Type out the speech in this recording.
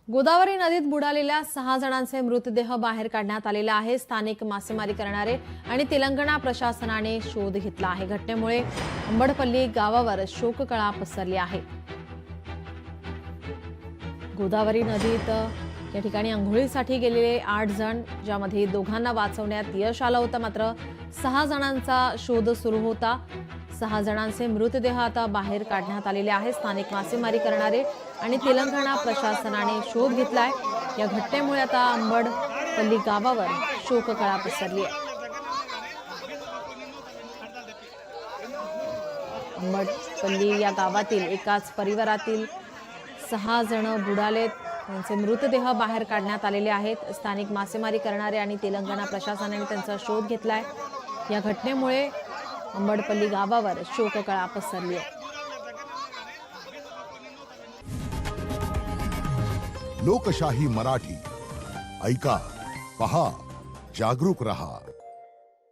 गोदावरी नदीत बुडालेल्या 6 जणांचे मृतदेह बाहेर काढण्यात आलेले आहे। स्थानिक मासेमारी करणारे आणि तेलंगणा प्रशासनाने शोध घेतला आहे। घटनेमुळे अंबडपल्ली गावावर शोककळा पसरली आहे। गोदावरी नदीत या ठिकाणी अंघोळीसाठी गेलेले 8 जण, ज्यामध्ये दोघांना वाचवण्यात यश आलं होतं, मात्र 6 जणांचा शोध सुरू होता। 6 जणांचे मृतदेह आता बाहेर काढण्यात आलेले आहेत। स्थानिक मासेमारी करणारे आणि तेलंगणा प्रशासनाने शोध घेतलाय। या घटनेमुळे आता अंबडपल्ली गावावर शोककळा पसरली आहे। अंबडपल्ली या गावातील एकाच परिवारातील 6 जण बुडालेत। त्यांचे मृतदेह बाहेर काढण्यात आलेले आहेत। स्थानिक मासेमारी करणारे आणि तेलंगणा प्रशासनाने त्यांचा शोध घेतलाय। या घटनेमुळे अंबडपल्ली गावावर शोककळा पसरली आहे। लोकशाही मराठी ऐका, पहा, जागरूक रहा।